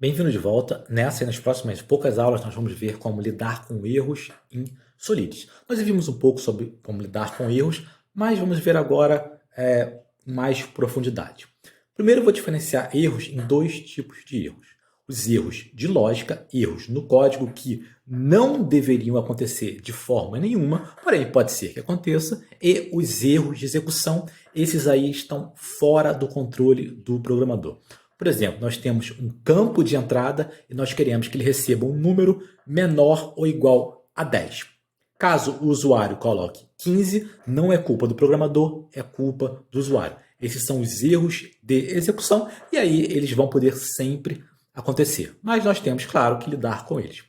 Bem-vindo de volta. Nessa e nas próximas poucas aulas nós vamos ver como lidar com erros em Solidity. Nós já vimos um pouco sobre como lidar com erros, mas vamos ver agora mais profundidade. Primeiro eu vou diferenciar erros em dois tipos de erros. Os erros de lógica, erros no código que não deveriam acontecer de forma nenhuma, porém pode ser que aconteça, e os erros de execução, esses aí estão fora do controle do programador. Por exemplo, nós temos um campo de entrada e nós queremos que ele receba um número menor ou igual a 10. Caso o usuário coloque 15, não é culpa do programador, é culpa do usuário. Esses são os erros de execução e aí eles vão poder sempre acontecer. Mas nós temos, claro, que lidar com eles.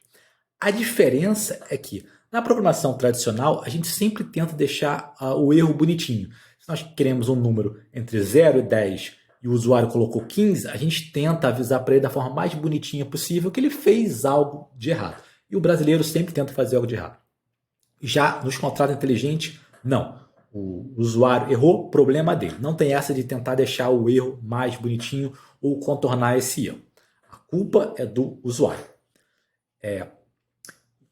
A diferença é que na programação tradicional a gente sempre tenta deixar o erro bonitinho. Se nós queremos um número entre 0 e 10 e o usuário colocou 15, a gente tenta avisar para ele da forma mais bonitinha possível que ele fez algo de errado. E o brasileiro sempre tenta fazer algo de errado. Já nos contratos inteligentes, não. O usuário errou, problema dele. Não tem essa de tentar deixar o erro mais bonitinho ou contornar esse erro. A culpa é do usuário.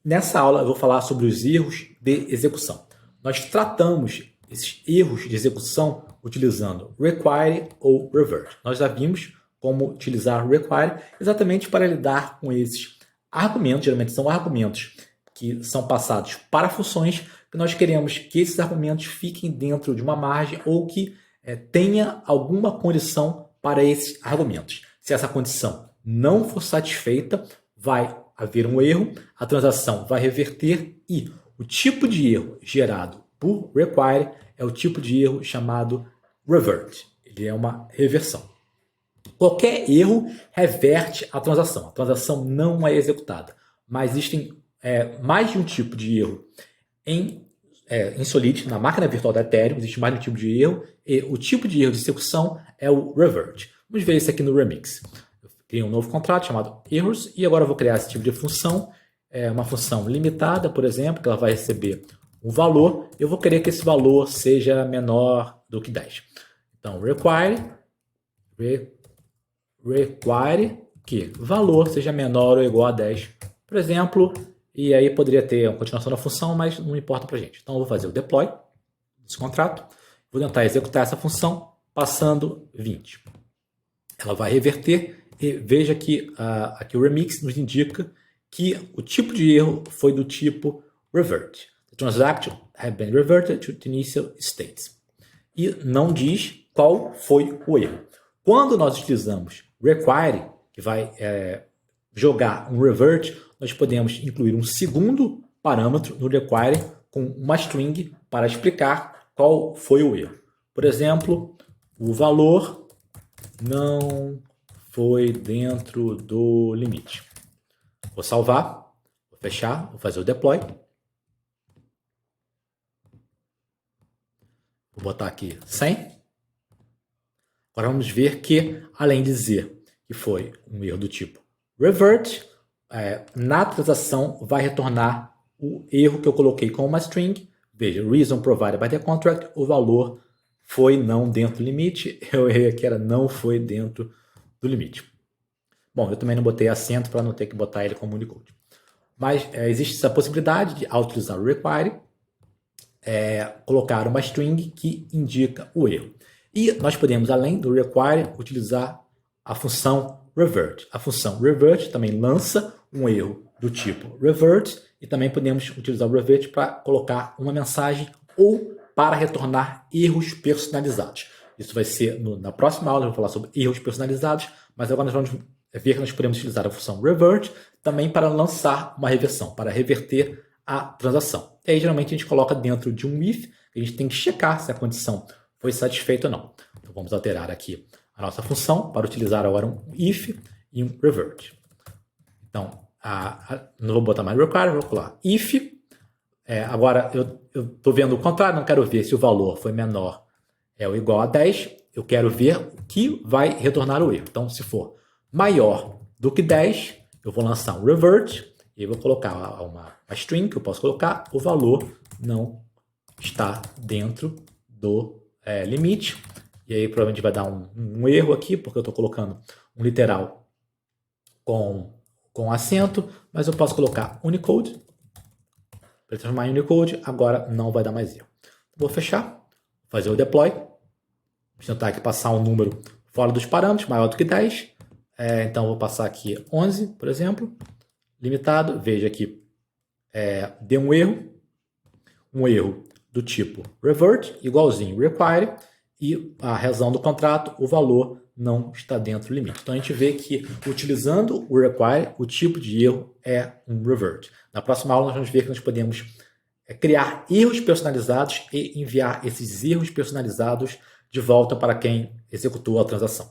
Nessa aula eu vou falar sobre os erros de execução. Nós tratamos esses erros de execução utilizando require ou revert. Nós já vimos como utilizar require exatamente para lidar com esses argumentos. Geralmente são argumentos que são passados para funções que nós queremos que esses argumentos fiquem dentro de uma margem ou que tenha alguma condição para esses argumentos. Se essa condição não for satisfeita, vai haver um erro, a transação vai reverter e o tipo de erro gerado por require é o tipo de erro chamado revert. Ele é uma reversão. Qualquer erro reverte a transação não é executada. Mas existem mais de um tipo de erro em Solidity, na máquina virtual da Ethereum, existe mais de um tipo de erro, e o tipo de erro de execução é o revert. Vamos ver isso aqui no Remix. Eu criei um novo contrato chamado errors, e agora eu vou criar esse tipo de função, uma função limitada, por exemplo, que ela vai receber um valor, eu vou querer que esse valor seja menor do que 10. Então, require que valor seja menor ou igual a 10, por exemplo, e aí poderia ter uma continuação da função, mas não importa para a gente. Então, eu vou fazer o deploy desse contrato, vou tentar executar essa função passando 20. Ela vai reverter e veja que aqui o Remix nos indica que o tipo de erro foi do tipo revert. The transaction had been reverted to the initial states. E não diz qual foi o erro. Quando nós utilizamos require, que vai jogar um revert, nós podemos incluir um segundo parâmetro no require com uma string para explicar qual foi o erro. Por exemplo, o valor não foi dentro do limite. Vou salvar, vou fechar, vou fazer o deploy. Vou botar aqui 100. Agora vamos ver que, além de dizer que foi um erro do tipo revert, na transação vai retornar o erro que eu coloquei com uma string. Veja, reason provided by the contract, o valor foi não dentro do limite. Eu errei aqui, era não foi dentro do limite. Bom, eu também não botei acento para não ter que botar ele como Unicode. Mas existe essa possibilidade de, ao utilizar o require, colocar uma string que indica o erro. E nós podemos, além do require, utilizar a função revert. A função revert também lança um erro do tipo revert e também podemos utilizar o revert para colocar uma mensagem ou para retornar erros personalizados. Isso vai ser na próxima aula, eu vou falar sobre erros personalizados, mas agora nós vamos ver que nós podemos utilizar a função revert também para lançar uma reversão, para reverter a transação. E aí, geralmente, a gente coloca dentro de um if, a gente tem que checar se a condição foi satisfeita ou não. Então, vamos alterar aqui a nossa função para utilizar agora um if e um revert. Então, não vou botar mais require, vou colocar if. Agora, eu estou vendo o contrário, não quero ver se o valor foi menor ou igual a 10, eu quero ver o que vai retornar o erro. Então, se for maior do que 10, eu vou lançar um revert e vou colocar uma string que eu posso colocar, o valor não está dentro do limite. E aí provavelmente vai dar um erro aqui, porque eu estou colocando um literal com acento, mas eu posso colocar Unicode, para transformar em Unicode, agora não vai dar mais erro. Vou fechar, fazer o deploy, vou tentar aqui passar um número fora dos parâmetros, maior do que 10, então vou passar aqui 11, por exemplo, limitado, veja aqui, deu um erro do tipo revert, igualzinho require, e a razão do contrato, o valor não está dentro do limite. Então a gente vê que utilizando o require, o tipo de erro é um revert. Na próxima aula nós vamos ver que nós podemos criar erros personalizados e enviar esses erros personalizados de volta para quem executou a transação.